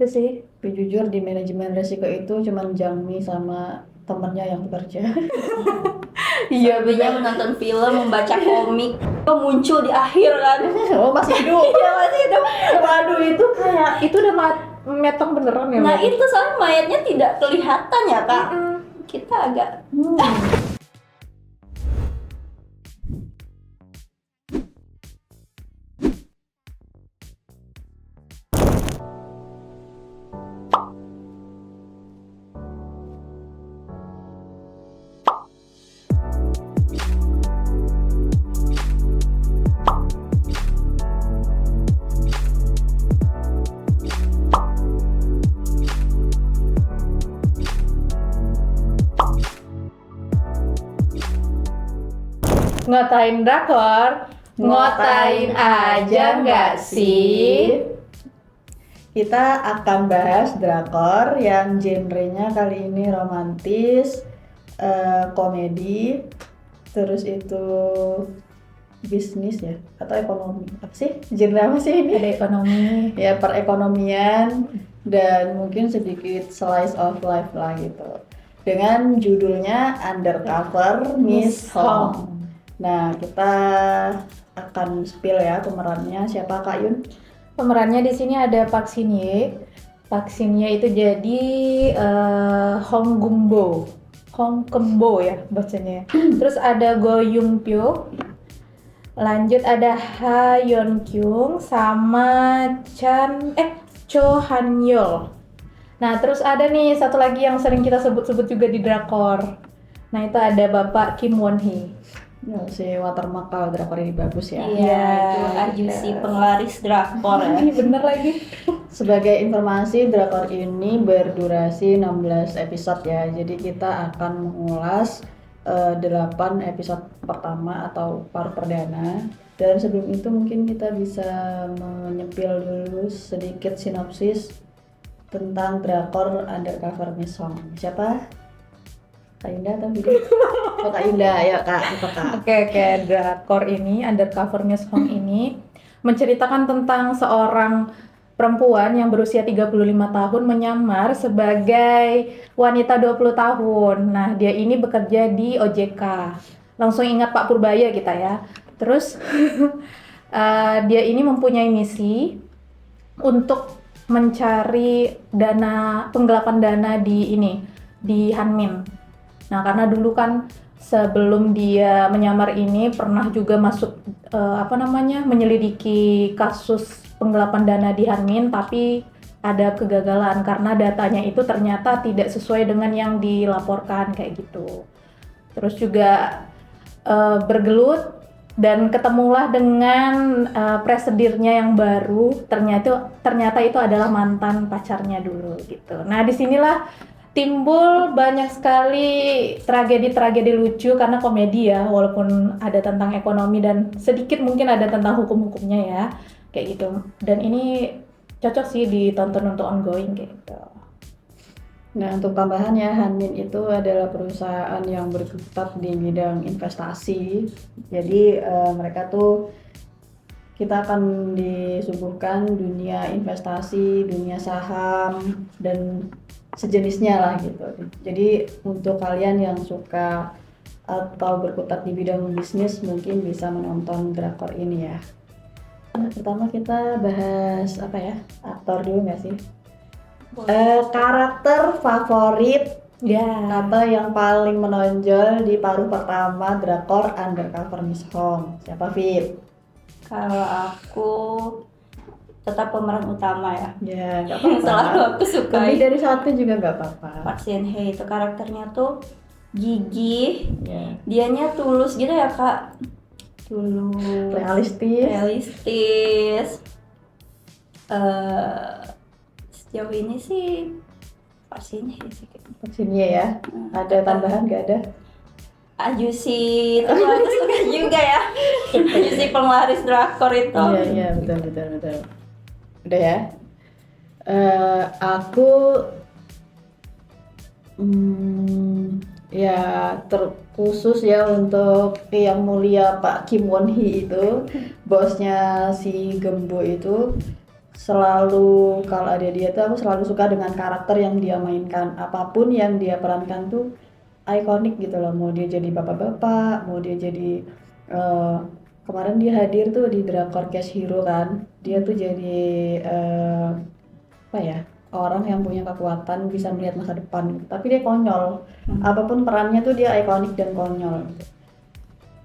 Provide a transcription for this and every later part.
Itu sih. Tapi jujur di manajemen resiko itu cuman Jangmi sama temennya yang bekerja. Iya Selebihnya benar. menonton film, membaca komik, itu muncul di akhir kan. Oh masih hidup. Iya masih hidup. Waduh itu kayak itu udah metong beneran ya. Nah Mbak? itu soalnya mayatnya tidak kelihatan ya kak. Mm-mm. Kita agak Ngotain drakor, ngotain aja nggak sih? Kita akan bahas drakor yang genrenya kali ini romantis, komedi, terus itu bisnis ya atau ekonomi. Apa sih? Genre apa sih ini? Ada ekonomi. Ya perekonomian dan mungkin sedikit slice of life lah gitu. Dengan judulnya Undercover Miss Hong. Nah, kita akan spill ya pemerannya siapa Kak Yun? Pemerannya di sini ada Park Shin Ye. Park Shin Ye itu jadi Hong Gumbo. Hong Kembo ya bacanya. Terus ada Go Yung Pyo. Lanjut ada Ha Yeon Kyung sama Cho Han Yeol. Nah, terus ada nih satu lagi yang sering kita sebut-sebut juga di drakor. Nah, itu ada Bapak Kim Won Hee. Ya, si watermark kalau drakor ini bagus ya. iya itu Ajusi penglaris drakor ya. Ini bener lagi. Sebagai informasi, drakor ini berdurasi 16 episode ya. Jadi kita akan mengulas 8 episode pertama atau paruh perdana. Dan sebelum itu mungkin kita bisa menyepil dulu sedikit sinopsis tentang drakor Undercover Miss Hong. Siapa? Kak Indah atau Budi? Oh Kak Indah, ya Kak. Apa Kak? Oke, drakor ini, Undercover Miss Hong ini menceritakan tentang seorang perempuan yang berusia 35 tahun menyamar sebagai wanita 20 tahun. Nah, dia ini bekerja di OJK. Langsung ingat Pak Purbaya kita ya. Terus dia ini mempunyai misi untuk mencari penggelapan dana di Hanmin. Nah, karena dulu kan sebelum dia menyamar ini pernah juga masuk menyelidiki kasus penggelapan dana di Hanmin, tapi ada kegagalan karena datanya itu ternyata tidak sesuai dengan yang dilaporkan kayak gitu. Terus juga bergelut dan ketemulah dengan presidennya yang baru, ternyata itu adalah mantan pacarnya dulu gitu. Nah, disinilah timbul banyak sekali tragedi-tragedi lucu karena komedi ya, walaupun ada tentang ekonomi dan sedikit mungkin ada tentang hukum-hukumnya ya, kayak gitu. Dan ini cocok sih ditonton untuk ongoing kayak gitu. Nah, untuk tambahannya, Hanmin itu adalah perusahaan yang berkutat di bidang investasi. Jadi mereka tuh kita akan disuguhkan dunia investasi, dunia saham dan sejenisnya lah gitu. Jadi untuk kalian yang suka atau berkutat di bidang bisnis mungkin bisa menonton drakor ini ya. Pertama kita bahas apa ya? Aktor dulu nggak sih? Karakter favorit Ya, atau yang paling menonjol di paruh pertama drakor Undercover Miss Hong. Siapa Fit? Kalau aku tetap pemeran utama ya. Ya nggak Yang apa-apa. selalu aku Lebih sukai. dari satu juga nggak apa-apa. Park Shin Hye itu karakternya tuh gigih, Ya. dianya tulus gitu ya kak, tulus, Realistis. realistis. Sejauh ini sih Park Shin Hye sih kayaknya. Sini ya. Ada tambahan nggak ada? Ajusi itu aku suka juga ya. Ajusi penglaris drakor itu. Iya betul. Udah ya. Aku ya terkhusus ya untuk yang mulia Pak Kim Won Hee itu, bosnya si Gembo itu. selalu kalau ada dia tuh aku selalu suka dengan karakter yang dia mainkan. Apapun yang dia perankan tuh ikonik gitu loh. Mau dia jadi bapak-bapak, mau dia jadi eh, kemarin dia hadir tuh di drakor Cash Hero kan. Dia tuh jadi apa ya? Orang yang punya kekuatan bisa melihat masa depan gitu. Tapi dia konyol. Apapun perannya tuh dia ikonik dan konyol gitu.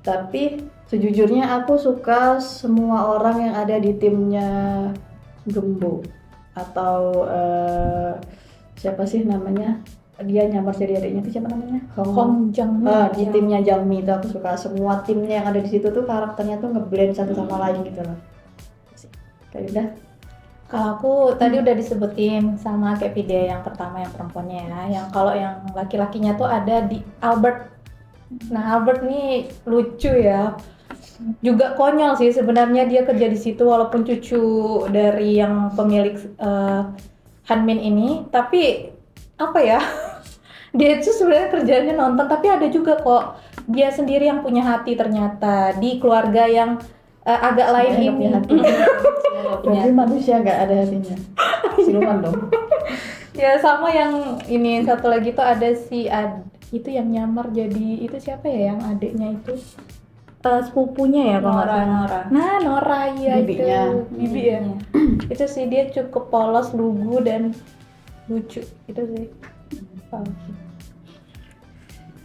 Tapi sejujurnya aku suka semua orang yang ada di timnya Gembo atau siapa sih namanya? Dia nyamar jadi adiknya itu siapa namanya? Hong Jang. Di timnya Jangmi itu aku suka semua timnya yang ada di situ tuh karakternya tuh ngeblend satu sama lain gitu loh. Kayak udah. Kalau aku tadi udah disebutin sama kayak video yang pertama yang perempuannya ya. Yang kalau yang laki-lakinya tuh ada di Albert. Nah, Albert nih lucu ya. Juga konyol sih sebenarnya dia kerja di situ walaupun cucu dari yang pemilik Hanmin ini, tapi apa ya? Dia itu sebenarnya kerjanya nonton, tapi ada juga kok dia sendiri yang punya hati ternyata di keluarga yang agak lain Semuanya ini. punya hati. Berarti manusia nggak ada hatinya. Siluman dong. Ya sama yang ini satu lagi tuh ada itu yang nyamar jadi itu siapa ya yang adiknya itu sepupunya ya kalau nggak salah. Nora. Nah Nora ya Bibinya. itu Bibi ya. Itu sih dia cukup polos, lugu dan lucu itu sih.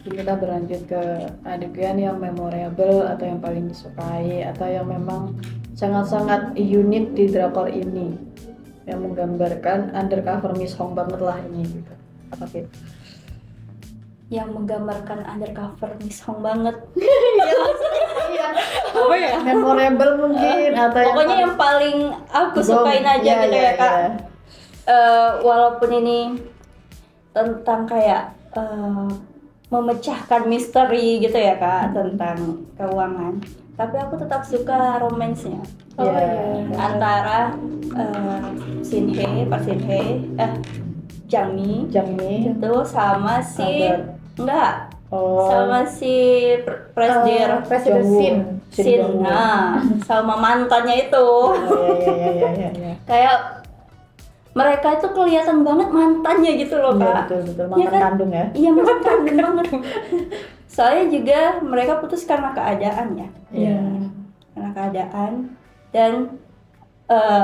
Jadi kita berlanjut ke adegan yang memorable atau yang paling disukai atau yang memang sangat-sangat unik di drakor ini yang menggambarkan undercover Miss Hong banget lah ini gitu. Apa sih? Yang menggambarkan undercover Miss Hong banget. Iya. Apa ya? Memorable mungkin atau Pokoknya yang paling aku sukain aja Iya, gitu iya, ya Kak. iya. Walaupun ini tentang kayak memecahkan misteri gitu ya Kak tentang keuangan, tapi aku tetap suka romansnya Oh Iya. iya. antara Park Shin Hye, Jangmi Jangmi. itu sama si Albert. enggak Oh. sama si Presdir Presiden Jongwoo. Sin. Sin, Jongwoo. nah sama mantannya itu. Oh, iya. Kayak mereka itu kelihatan banget mantannya gitu loh Iya, Kak. betul Iya mantan kan? kandung ya. Iya mantan kandung banget. Soalnya juga mereka putus karena keadaan ya, Iya. karena keadaan dan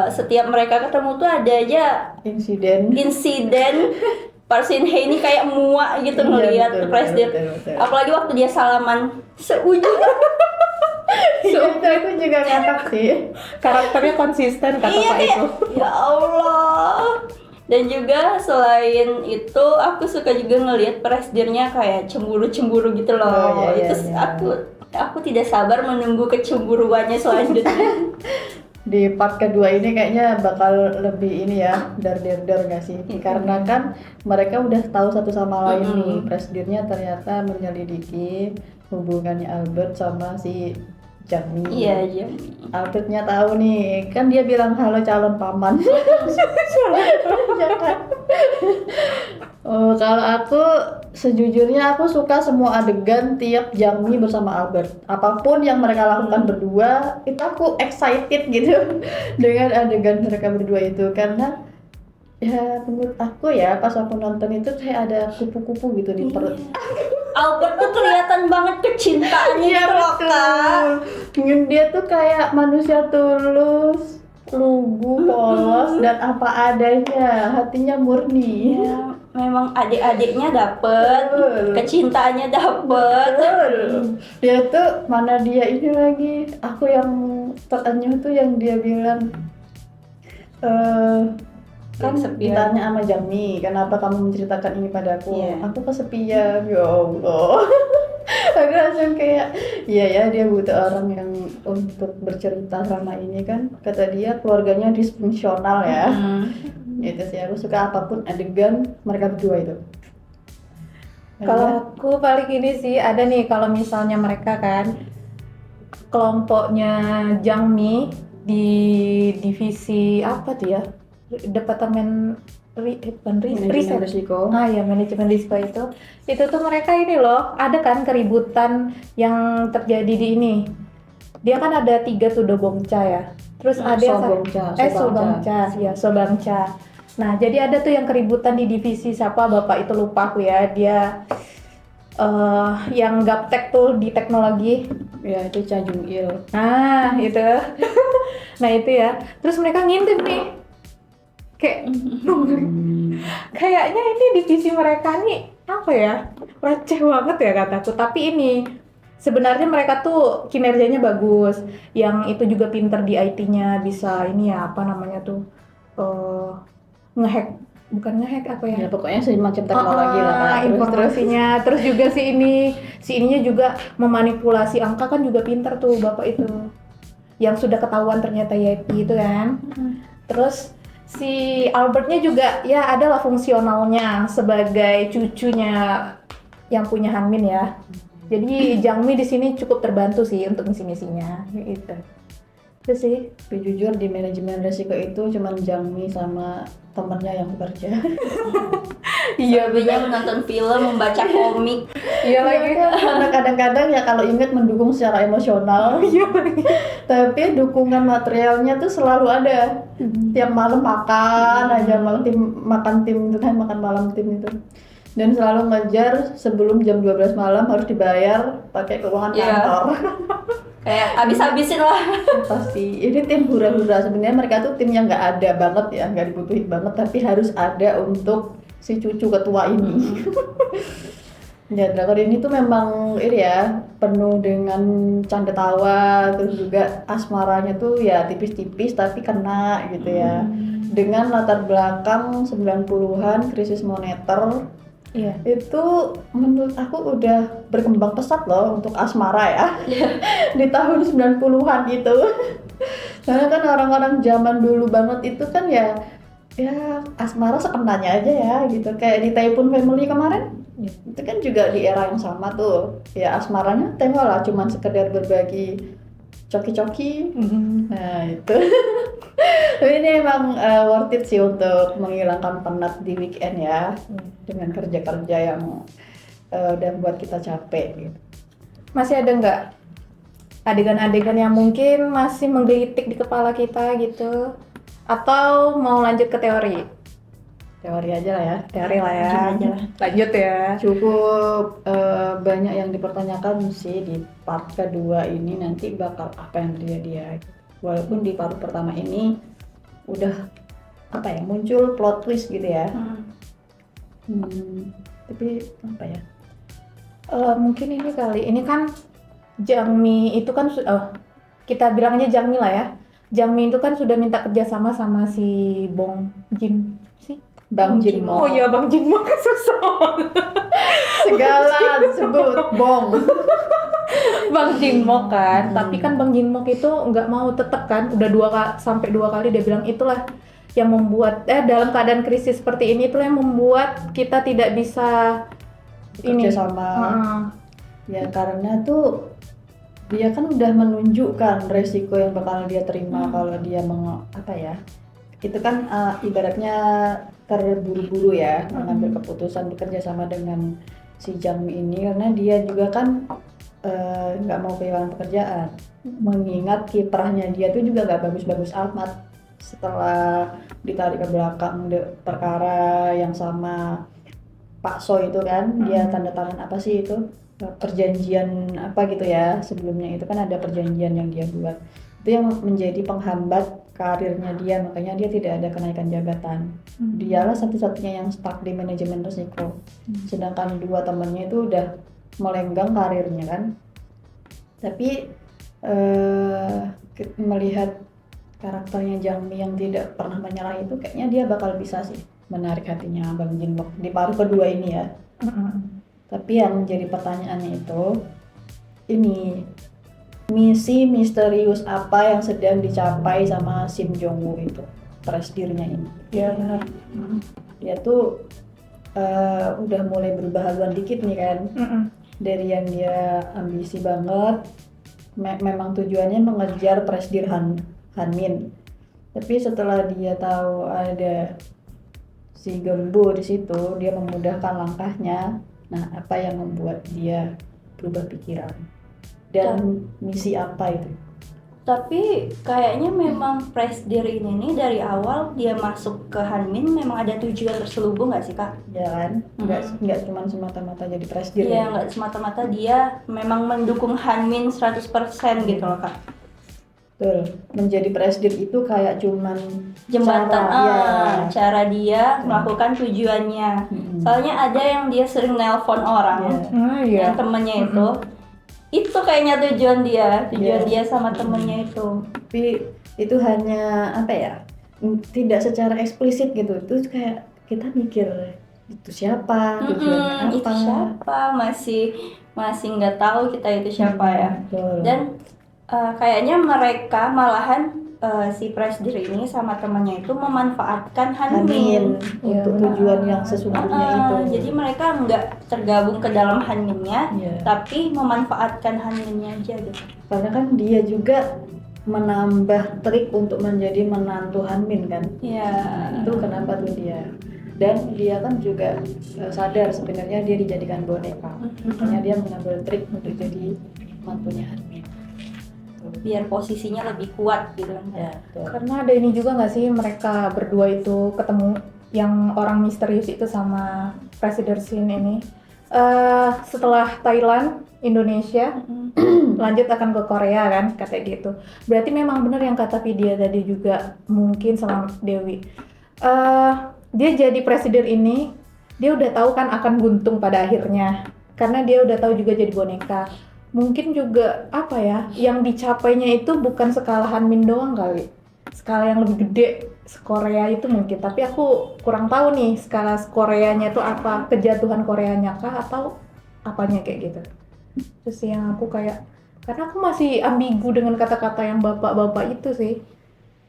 setiap mereka ketemu tuh ada aja Insiden. insiden. Park Shin Hye ini kayak muak gitu Iya, ngelihat betul, Presdir. betul. Apalagi waktu dia salaman seujung. Itu aku juga ngakak sih. Karakternya konsisten kata Iya Pak kayak itu. ya Allah. Dan juga selain itu aku suka juga ngelihat Presdirnya kayak cemburu-cemburu gitu loh. Oh, iya, Itu iya. aku tidak sabar menunggu kecemburuannya selanjutnya. Di part kedua ini kayaknya bakal lebih ini ya, dar-dar nggak sih? Karena kan mereka udah tahu satu sama lain nih. Presdirnya ternyata menyelidiki hubungannya Albert sama si Jangmi. Iya, iya. Albertnya tahu nih, kan dia bilang halo calon paman. Jangan. Oh, kalau aku sejujurnya aku suka semua adegan tiap Jangmi bersama Albert. Apapun yang mereka lakukan berdua, itu aku excited gitu dengan adegan mereka berdua itu karena ya menurut aku ya pas aku nonton itu kayak ada kupu-kupu gitu di perut. Albert tuh kelihatan banget kecintaannya Iya gitu loh, Kak. betul. Dia tuh kayak manusia tulus, lugu, polos dan apa adanya, hatinya murni. Ya, memang adik-adiknya dapet, Betul. kecintaannya dapet. Betul. Dia tuh mana dia ini lagi, aku yang terenyuh tuh yang dia bilang kan Kesepian. ditanya sama Jangmi, kenapa kamu menceritakan ini padaku? Iya. Aku kesepian, ya Allah. Aku langsung kayak, iya ya dia butuh orang yang untuk bercerita selama ini kan. Kata dia keluarganya disfungsional ya. Itu sih aku suka apapun adegan mereka berdua itu. Kalau aku paling ini sih ada nih kalau misalnya mereka kan kelompoknya Jangmi di divisi apa tuh ya? Departemen Manajemen riset. risiko. Ah ya manajemen risiko itu tuh mereka ini loh ada kan keributan yang terjadi di ini. Dia kan ada 3 tuh dobongca ya. Terus ada yang Sobangca. Sobangca, ya Sobangca. Nah, jadi ada tuh yang keributan di divisi siapa bapak itu lupa aku ya. Dia yang gaptek tuh di teknologi. Ya itu Cha Jung Il. Nah, itu. Nah, itu ya. Terus mereka ngintip nih. Kayak kayaknya ini divisi mereka nih apa ya? Receh banget ya kataku. Tapi ini sebenarnya mereka tuh kinerjanya bagus. Yang itu juga pinter di IT-nya, bisa ini ya apa namanya tuh ngehack, bukan ngehack apa ya? Ya pokoknya semacam teknologi lah kan. Informasinya. Terus juga si ininya juga memanipulasi angka kan juga pinter tuh bapak itu. Yang sudah ketahuan ternyata Yeti itu kan. Terus si Albertnya juga ya adalah fungsionalnya sebagai cucunya yang punya Hanmin ya. Jadi Jangmi di sini cukup terbantu sih untuk misi-misinya gitu. Itu sih. Tapi jujur di manajemen resiko itu cuman Jangmi sama temennya yang bekerja. Iya, Hobinya menonton film, membaca komik. iya lagi. Karena kadang-kadang ya kalau ingat mendukung secara emosional. Iya lagi. Tapi dukungan materialnya tuh selalu ada. Tiap malam makan aja, makan tim itu kan, makan malam tim itu. Dan selalu ngejar sebelum jam 12 malam harus dibayar pakai keuangan Iya. kantor. Kayak habis-habisin lah. Pasti ini tim hura-hura. Sebenarnya mereka tuh tim yang nggak ada banget ya, nggak dibutuhin banget, tapi harus ada untuk si cucu ketua ini. Ya, drakor ini tuh memang ini ya, penuh dengan canda tawa, terus juga asmaranya tuh ya tipis-tipis tapi kena gitu ya. Dengan latar belakang 90-an krisis moneter, Iya. itu menurut aku udah berkembang pesat loh untuk asmara ya. Di tahun 90-an itu. Karena kan orang-orang zaman dulu banget itu kan ya asmara sekenanya aja ya gitu. Kayak di Taipun Family kemarin. Itu kan juga di era yang sama tuh. Ya asmaranya tengok lah cuman sekedar berbagi coki-coki. Nah itu. Tapi ini emang worth it sih untuk menghilangkan penat di weekend ya. Dengan kerja-kerja yang udah buat kita capek gitu. Masih ada nggak adegan-adegan yang mungkin masih menggelitik di kepala kita gitu? Atau mau lanjut ke teori? Teori aja lah ya. Teori lah ya. Lanjut ya. Cukup banyak yang dipertanyakan sih di part kedua ini, nanti bakal apa yang terjadi ya. Walaupun di part pertama ini udah apa ya, muncul plot twist gitu ya. Tapi apa ya? Mungkin ini kali. Ini kan Jangmi itu kan kita bilangnya Jangmi lah ya. Jangmi itu kan sudah minta kerjasama sama si Bong Jin sih. Bang Jinmo. Oh iya Bang Jinmo kan susah. Segala disebut Bong. Bang Jinmo kan, tapi kan Bang Jinmo itu nggak mau tetap kan, udah sampai dua kali dia bilang itulah yang membuat dalam keadaan krisis seperti ini itulah yang membuat kita tidak bisa Kerja sama. Ya karena tuh dia kan udah menunjukkan resiko yang bakal dia terima kalau dia apa ya, itu kan ibaratnya terburu-buru ya mengambil keputusan bekerja sama dengan si Jangmi ini, karena dia juga kan nggak mau kehilangan pekerjaan, mengingat kiprahnya dia tuh juga nggak bagus-bagus amat setelah ditarik ke belakang perkara yang sama Pak So itu kan. Dia tanda tangan apa sih itu, perjanjian apa gitu ya, sebelumnya itu kan ada perjanjian yang dia buat, itu yang menjadi penghambat karirnya dia, makanya dia tidak ada kenaikan jabatan. Dialah satu-satunya yang stuck di manajemen resiko, sedangkan dua temannya itu udah melenggang karirnya kan. Tapi melihat karakternya Jangmi yang tidak pernah menyerah itu, kayaknya dia bakal bisa sih menarik hatinya Bang Jinmo di paruh kedua ini ya. Tapi yang jadi pertanyaannya itu, ini misi misterius apa yang sedang dicapai sama Sim Jong Woo itu, presidirnya ini. Iya benar. Dia tuh udah mulai berubah haluan dikit nih kan. Dari yang dia ambisi banget, memang tujuannya mengejar presidir Hanmin. Tapi setelah dia tahu ada si Gembo di situ, dia memudahkan langkahnya. Nah, apa yang membuat dia berubah pikiran? Dan misi apa itu? Tapi kayaknya memang Presidir ini nih dari awal dia masuk ke Hanmin memang ada tujuan terselubung nggak sih Kak? Ya kan, nggak cuma semata-mata jadi presiden. Iya, nggak semata-mata dia memang mendukung Hanmin 100% gitu loh Kak. Betul. Menjadi presiden itu kayak cuman Jembatan cara, cara dia melakukan tujuannya. Soalnya ada yang dia sering nelpon orang, Iya. yang temennya itu kayaknya tujuan dia sama temennya itu. Tapi itu hanya apa ya? Tidak secara eksplisit gitu. Itu kayak kita mikir itu siapa, tujuannya Itu apa. siapa, masih nggak tahu kita itu siapa ya. Betul. Dan kayaknya mereka malahan si Presdir ini sama temannya itu memanfaatkan Hanmin. untuk tujuan yang sesungguhnya itu. Jadi mereka nggak tergabung ke dalam Hanminnya, Iya. tapi memanfaatkan Hanminnya aja gitu. Karena kan dia juga menambah trik untuk menjadi menantu Hanmin kan. Iya. Itu kenapa tuh dia. Dan dia kan juga sadar sebenarnya dia dijadikan boneka. Makanya dia mengambil trik untuk jadi mantunya Hanmin. Biar posisinya lebih kuat gitu kan. Ya, betul. Karena ada ini juga nggak sih, mereka berdua itu ketemu yang orang misterius itu sama Presiden Sin ini. Setelah Thailand, Indonesia, lanjut akan ke Korea kan, katanya gitu. Berarti memang benar yang kata Vidya tadi juga, mungkin sama Dewi. Dia jadi presiden ini, dia udah tahu kan akan buntung pada akhirnya. Karena dia udah tahu juga jadi boneka. Mungkin juga apa ya, yang dicapainya itu bukan skala Hanmin doang kali, skala yang lebih gede, Korea itu mungkin. Tapi aku kurang tahu nih skala Koreanya itu apa, kejatuhan Koreanya kah atau apanya kayak gitu. Terus yang aku kayak, karena aku masih ambigu dengan kata-kata yang bapak-bapak itu sih,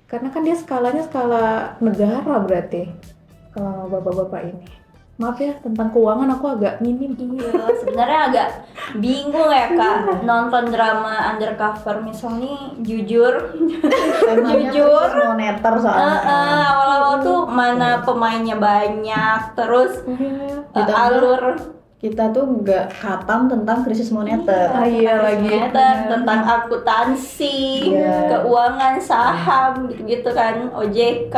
karena kan dia skalanya skala negara berarti kalau bapak-bapak ini. Maaf ya, tentang keuangan aku agak minim. Iya, sebenarnya agak bingung ya Kak nonton drama Undercover Misong nih, jujur. Temanya Jujur. krisis moneter soalnya. Awal-awal tuh mana pemainnya banyak, terus alur Kita tuh nggak khatam tentang krisis moneter. Iya lagi. tentang akuntansi, Iya. keuangan, saham, gitu-gitu kan, OJK.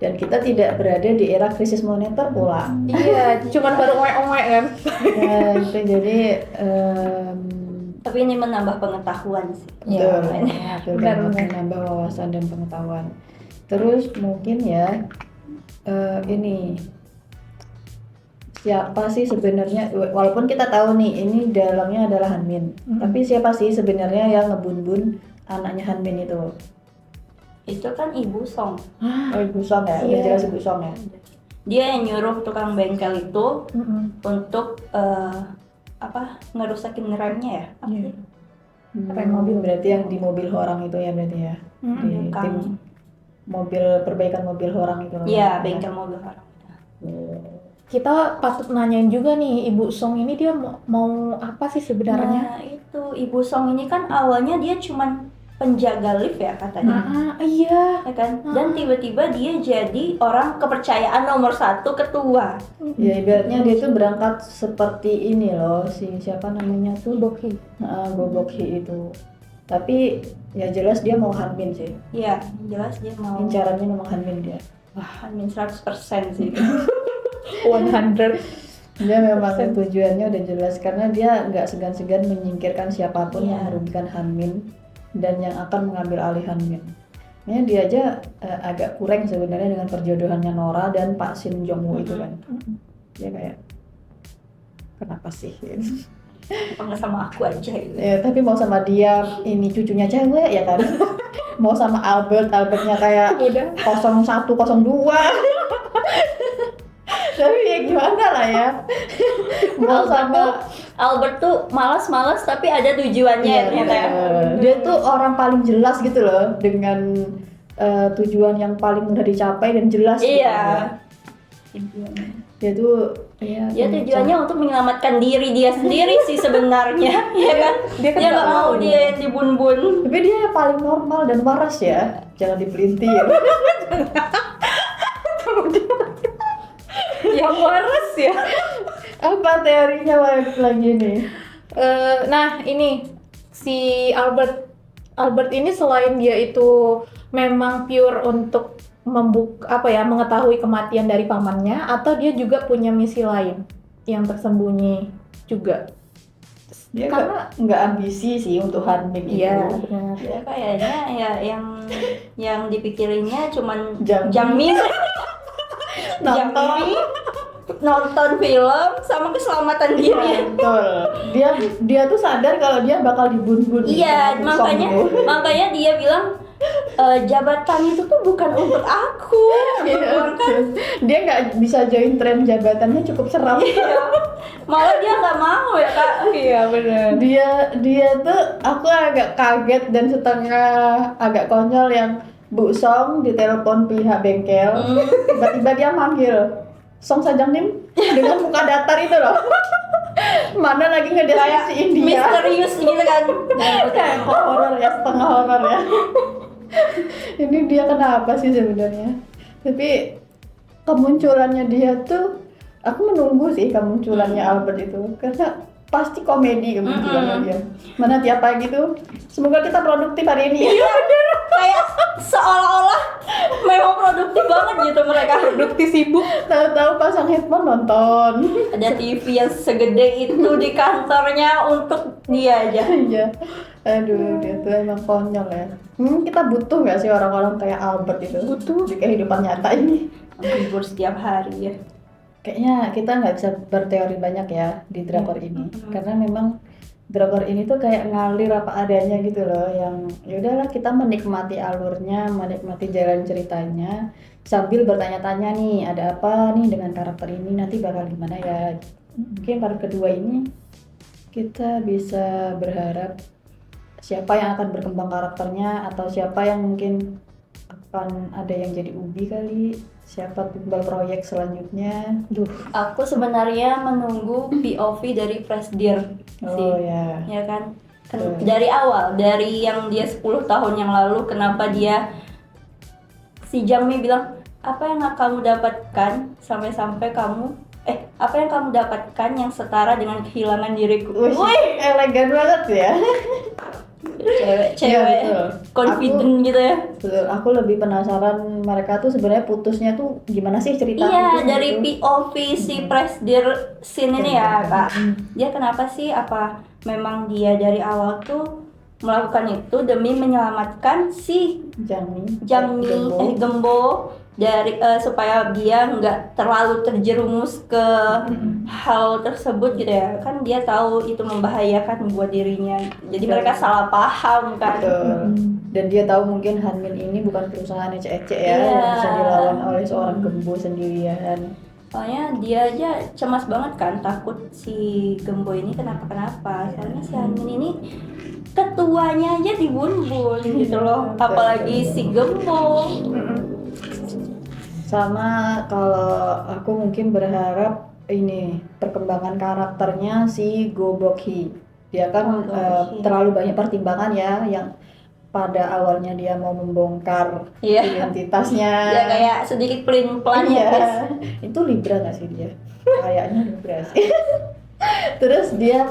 Dan kita tidak berada di era krisis moneter pula. Iya, cuman baru oek-oek kan. Ya, itu jadi Tapi ini menambah pengetahuan sih. betul, Iya, betul benar, banget, benar. menambah wawasan dan pengetahuan. Terus mungkin ya ini siapa sih sebenarnya, walaupun kita tahu nih ini dalamnya adalah Hanmin, tapi siapa sih sebenarnya yang ngebun-bun anaknya Hanmin itu? Itu kan Ibu Song. Oh, Ibu Song ya, udah Iya. jelas Ibu Song ya. Dia yang nyuruh tukang bengkel itu Mm-mm. untuk ngerusakin remnya ya. Apa Iya. sih? Rem mobil. Berarti yang di mobil orang itu ya berarti ya. Mm-mm. Di Kang. tim mobil perbaikan mobil orang itu. Iya, bengkel mobil orang. Kita patut nanyain juga nih, Ibu Song ini dia mau apa sih sebenarnya? Nah, itu Ibu Song ini kan awalnya dia cuman penjaga lift ya katanya. Iya. Ya kan? Dan tiba-tiba dia jadi orang kepercayaan nomor 1 ketua. Ya ibaratnya dia tuh berangkat seperti ini loh, si siapa namanya tuh Bokhi. Gobokhi itu. Tapi ya jelas dia mau Hanmin sih. Iya, jelas dia mau Incarannya memang Hanmin dia. Hanmin 100% sih. 100. Dia memang tujuannya udah jelas karena dia nggak segan-segan menyingkirkan siapapun yang Iya. merugikan Hanmin dan yang akan mengambil alih Hanmin. Makanya dia aja agak kurang sebenarnya dengan perjodohannya Nora dan Pak Shin Jong-woo itu kan. Dia kayak kenapa sih? Apa nggak sama aku aja gitu. Ya, tapi mau sama dia ini cucunya cewek ya kan. Mau sama Albertnya kayak Udah. 0102. Tapi ya gimana lah ya. Mau sama Albert tuh malas-malas tapi ada tujuannya Iya, ternyata ya. dia tuh orang paling jelas gitu loh dengan tujuan yang paling mudah dicapai dan jelas gitu Iya. ya. Dia tuh ya, Ya tujuannya untuk menyelamatkan diri dia sendiri sih sebenarnya, ya kan? Dia kan Dia nggak nggak mau mau. dia yang dibun-bun. tapi dia paling normal dan waras ya. Jangan dipelintir. Yang waras ya. Apa teorinya lagi nih? Nah, ini si Albert Albert ini selain dia itu memang pure untuk mengetahui kematian dari pamannya, atau dia juga punya misi lain yang tersembunyi juga. Dia Karena nggak ambisi sih untuk Hanmin itu. iya benar. Ya kayaknya ya yang dipikirinnya cuman Jangmi. Jangmi Nonton. nonton film sama keselamatan Iya, diri. betul. Dia tuh sadar kalau dia bakal dibun-bun. Iya, sama Song makanya tuh. makanya dia bilang jabatan itu tuh bukan untuk aku. Iya, betul. Dia nggak bisa join tren jabatannya cukup seram. Iya. Malah dia nggak mau ya kak. Iya benar. Dia tuh aku agak kaget dan setengah agak konyol yang Bu Song ditelepon pihak bengkel, tiba-tiba dia manggil Song Sajangnim dengan muka datar itu loh. Mana lagi ngedeskripsi India. Misterius gitu kan. Kayak kok horor ya, setengah horor ya. Ini dia kenapa sih sebenarnya? Tapi kemunculannya dia tuh, aku menunggu sih kemunculannya Albert itu karena pasti komedi kemunculannya dia. Mana tiap pagi tuh, semoga kita produktif hari ini. Iya bener. Kayak seolah-olah memang produktif banget gitu mereka. Produktif sibuk. Tahu-tahu pasang headphone nonton. Ada TV yang segede itu di kantornya untuk dia aja. Iya. Aduh, dia tuh emang konyol ya. Kita butuh nggak sih orang-orang kayak Albert itu? Butuh di kehidupan nyata ini. Libur setiap hari ya. Kayaknya kita nggak bisa berteori banyak ya di drakor ini, karena memang drakor ini tuh kayak ngalir apa adanya gitu loh, yang ya udahlah kita menikmati alurnya, menikmati jalan ceritanya sambil bertanya-tanya nih ada apa nih dengan karakter ini, nanti bakal gimana ya. Mungkin part kedua ini kita bisa berharap siapa yang akan berkembang karakternya, atau siapa yang mungkin akan ada yang jadi ubi kali, siapa tumbal proyek selanjutnya. Aku sebenarnya menunggu POV dari Presdir Oh sih. ya. Ya kan? Betul. Dari awal, dari yang dia 10 tahun yang lalu, kenapa dia si Jangmi bilang apa yang kamu dapatkan sampai-sampai kamu apa yang kamu dapatkan yang setara dengan kehilangan diriku. Wih, elegan banget ya. Cewek Iya, betul. confident gitu ya. Betul, aku lebih penasaran mereka tuh sebenarnya putusnya tuh gimana sih cerita Iya, putusnya dari itu. POV si Presdir scene ini ya kak. Dia kenapa sih, apa memang dia dari awal tuh melakukan itu demi menyelamatkan si Jangmi Gembo dari supaya dia nggak terlalu terjerumus ke hal tersebut gitu ya, kan dia tahu itu membahayakan buat dirinya, jadi mereka salah paham kan. Betul. Dan dia tahu mungkin Hanmin ini bukan perusahaan ecek-ecek ya, Iya. yang bisa dilawan oleh seorang gembo sendirian. Soalnya dia aja cemas banget kan, takut si Gembo ini kenapa-kenapa. Soalnya si Hanmin ini ketuanya aja dibun-bun gitu loh, apalagi si Gembo. Sama kalau aku mungkin berharap ini perkembangan karakternya si Go Bok-hee. Dia kan Go Bok-hee. terlalu banyak pertimbangan ya, yang pada awalnya dia mau membongkar Iya. identitasnya. Dia kayak sedikit pelin-pelan ya Iya. guys. Itu Libra nggak sih dia? Kayaknya Libra sih. Terus dia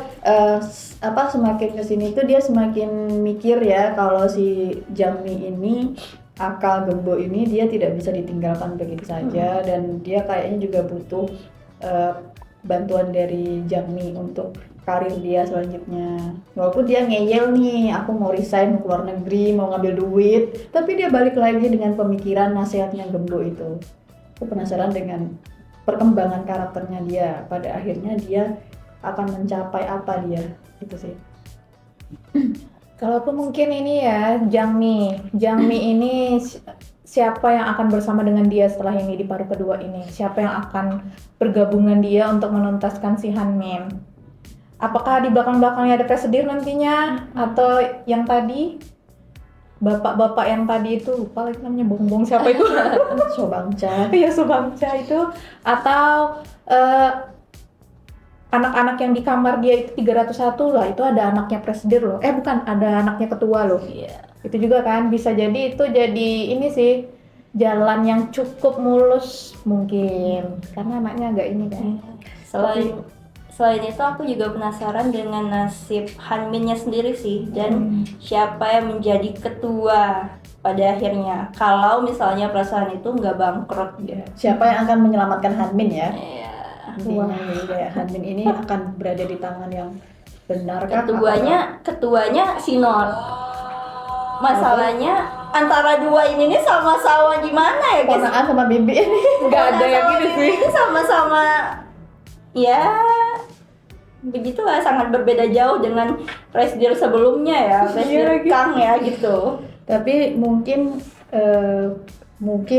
semakin kesini tuh dia semakin mikir ya kalau si Jangmi ini, akal Gembo ini dia tidak bisa ditinggalkan begitu saja, dan dia kayaknya juga butuh bantuan dari Jangmi untuk karir dia selanjutnya. Walaupun dia ngeyel nih, aku mau resign, mau keluar negeri, mau ngambil duit, tapi dia balik lagi dengan pemikiran nasihatnya Gembo itu. Aku penasaran dengan perkembangan karakternya dia. Pada akhirnya dia akan mencapai apa dia, itu sih. Kalau aku mungkin ini ya, Jangmi ini siapa yang akan bersama dengan dia setelah ini di paruh kedua ini? Siapa yang akan bergabungan dia untuk menuntaskan si Hanmin? Apakah di belakang-belakangnya ada Presdir nantinya? Atau yang tadi bapak-bapak yang tadi itu, lupa lagi namanya, bongbong siapa itu? Sobangca. Iya, Subangca itu. Atau anak-anak yang di kamar dia itu 301 lah, itu ada anaknya Presdir loh. Bukan, ada anaknya ketua loh. Iya. Itu juga kan bisa jadi itu jadi ini sih jalan yang cukup mulus mungkin karena anaknya agak ini kan. selain itu aku juga penasaran dengan nasib Hanminnya sendiri sih, dan siapa yang menjadi ketua pada akhirnya kalau misalnya perusahaan itu nggak bangkrut. Ya, siapa yang akan menyelamatkan Hanmin ya? Iya. Intinya ya, Hanmin ini akan berada di tangan yang benar kah? Ketuanya Sinor. Masalahnya antara dua ini nih sama-sama gimana ya guys? Ponaan sama Bibi ini. Nggak ada yang Sama gini Bibi sih. ini sama-sama ya begitulah, sangat berbeda jauh dengan Presdir sebelumnya ya, Presdir Kang ya gitu. Tapi mungkin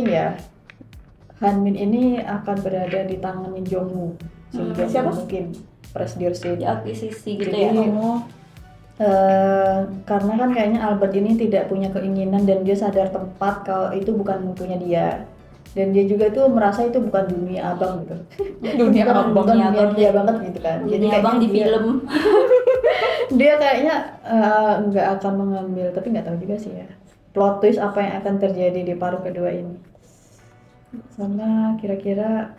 ya Hanmin ini akan berada di tangannya Jongwoo. Siapa? Mungkin Presdir sih. Diakuisisi gitu Jadi ya. karena kan kayaknya Albert ini tidak punya keinginan dan dia sadar tepat kalau itu bukan mutunya dia. Dan dia juga tuh merasa itu bukan dunia abang gitu. Dunia abang. bukan Dunia dunia abang dia banget gitu kan. Jadi Jadi abang di dia, film. dia kayaknya nggak akan mengambil, tapi nggak tahu juga sih ya. Plot twist apa yang akan terjadi di paruh kedua ini. Sama kira-kira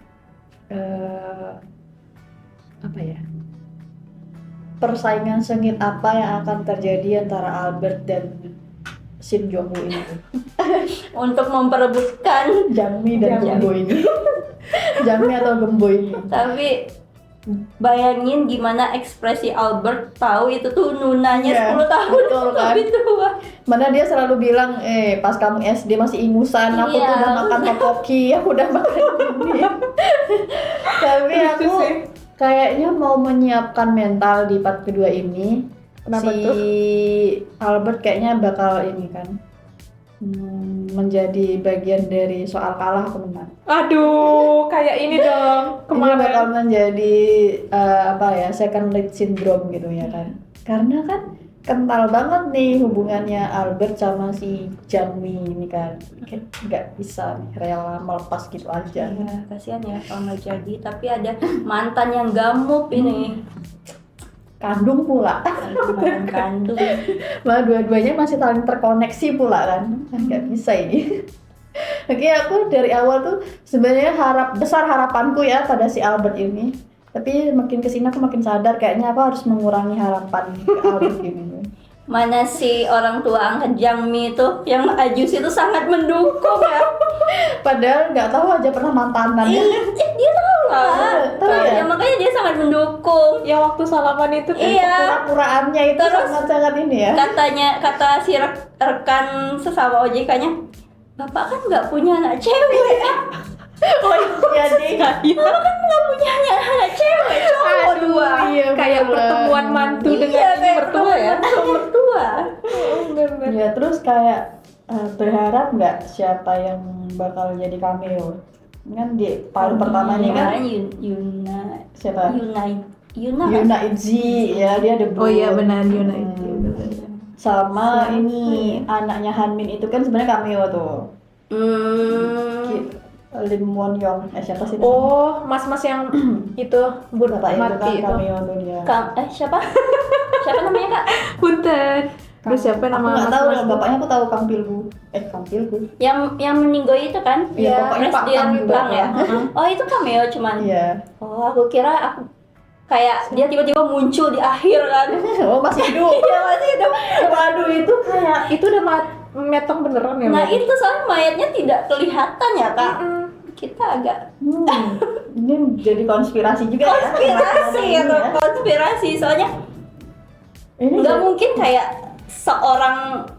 apa ya? Persaingan sengit apa yang akan terjadi antara Albert dan Shin Jong-woo ini? Untuk memperebutkan. Jangmi dan Gembo ini. Jangmi atau Gembo ini. Tapi bayangin gimana ekspresi Albert tahu itu tuh nunanya Iya, 10 tahun betul kan? lebih tua. Mana dia selalu bilang, pas kamu SD masih ingusan, aku tuh Iya. udah makan topoki, aku udah makan ini. Tapi aku kayaknya mau menyiapkan mental di part kedua ini. Kenapa si tuh? Albert kayaknya bakal ini kan menjadi bagian dari soal kalah atau menang. Aduh, kayak ini dong Ini bakal kemarin. menjadi second lead syndrome gitu ya kan. Karena kan kental banget nih hubungannya Albert sama si Jangmi ini kan. Kayak nggak bisa nih rela melepas gitu aja. Ya, kasihan ya kalau nggak jadi. Tapi ada mantan yang gamuk ini. Kandung pula. Mantan kandung. Malah dua-duanya masih saling terkoneksi pula kan. Nggak bisa ini. Oke, aku dari awal tuh sebenarnya besar harapanku ya pada si Albert ini. Tapi makin kesini aku makin sadar kayaknya aku harus mengurangi harapan ke Albert ini. Mana si orang tua angkat Jangmi itu yang Ajus itu sangat mendukung ya. Padahal nggak tahu aja pernah mantanan ya. Dia tahu lah. Tahu ya? Ya, makanya dia sangat mendukung. Yang waktu salaman itu kan. Iya. Pura-puraannya itu Terus sangat-sangat ini ya. Kata si rekan sesama OJK-nya, Bapak kan nggak punya anak cewek. Oh jadi Bapak kan nggak punya anak cewek, cowok dua. iya, Kayak bener. pertemuan mantu Iya, dengan kayak mertua ya. mertua. Ya terus kayak berharap nggak siapa yang bakal jadi cameo. Kan di paruh pertama ini kan Yuna siapa? Yuna Yuna Itzy ya, dia debut. Oh iya benar Yuna Hmm. itu. Sama ini anaknya Hanmin itu kan sebenarnya cameo tuh. Lim Won Young, siapa sih? Oh, mas-mas yang itu Bapak itu kan mati itu. cameo tuh dia. siapa? Siapa namanya Kak? Punten. Terus siapa Aku nama nggak tahu mas-mas ya, tuh? bapaknya aku tahu Kang Pilgu. Kang Pilgu. Yang meninggal itu kan? Iya, pokoknya Pak Presiden Kang juga. Kang ya. Oh itu cameo cuman. Iya. Oh aku kira aku kayak dia tiba-tiba muncul di akhir kan. Oh masih hidup. Iya masih hidup. Waduh itu kayak Itu udah metong beneran ya? Nah Mbak? itu soalnya mayatnya tidak kelihatan ya Kak. Kita agak ini jadi konspirasi juga konspirasi ya. atau konspirasi soalnya Ini nggak mungkin kayak seorang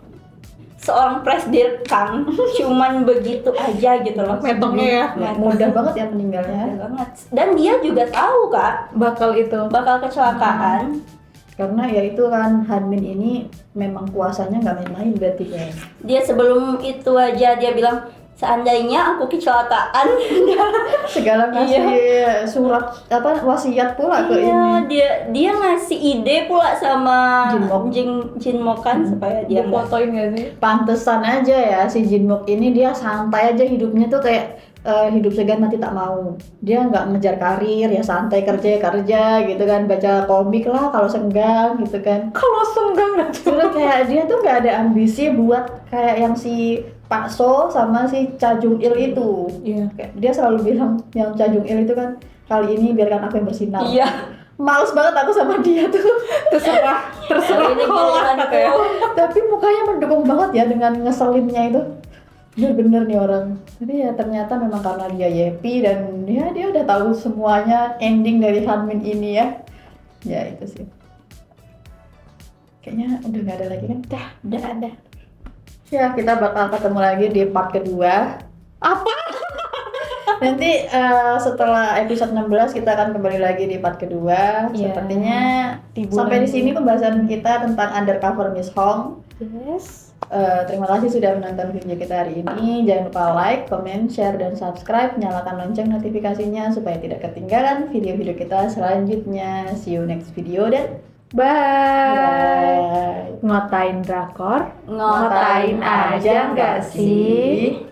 presdir Kang cuman begitu aja gitu loh. Metongnya ya. mudah banget ya meninggalnya. Mudah banget. Dan dia juga tahu Kak Bakal itu. bakal kecelakaan. Karena ya itu kan Hanmin ini memang kuasanya nggak main-main berarti kan. Dia sebelum itu aja dia bilang seandainya aku kecelakaan. Segala ngasih surat wasiat pula ke Iya, ini. dia ngasih ide pula sama Jinmok. Jinmok kan supaya dia Dia nggak. fotoin gak sih? Pantesan aja ya si Jinmok ini dia santai aja hidupnya tuh kayak hidup segan mati tak mau. Dia nggak ngejar karir ya, santai kerja gitu kan, baca komik lah kalau senggang gitu kan. Kalau senggang Terus kayak dia tuh nggak ada ambisi buat kayak yang si Pak So sama si Cha Jung Il itu. Iya. Kayak dia selalu bilang yang Cha Jung Il itu kan kali ini biarkan aku yang bersinar. Iya. males banget aku sama dia tuh. terserah Ini kolah giliranku. katanya. Tapi mukanya mendukung banget ya dengan ngeselinnya itu. Bener-bener nih orang. Jadi ya ternyata memang karena dia Yepi dan ya dia udah tahu semuanya ending dari Hanmin ini ya. Ya itu sih. Kayaknya udah nggak ada lagi kan? Udah ada. Ya kita bakal ketemu lagi di part kedua. Apa? Nanti setelah episode 16 kita akan kembali lagi di part kedua. Iya. Sepertinya Di bulan sampai di sini pembahasan kita tentang Undercover Miss Hong. Yes. Terima kasih sudah menonton video kita hari ini. Jangan lupa like, comment, share, dan subscribe. Nyalakan lonceng notifikasinya supaya tidak ketinggalan video-video kita selanjutnya. See you next video dan Bye. bye. Ngotain drakor, Ngotain aja nggak sih?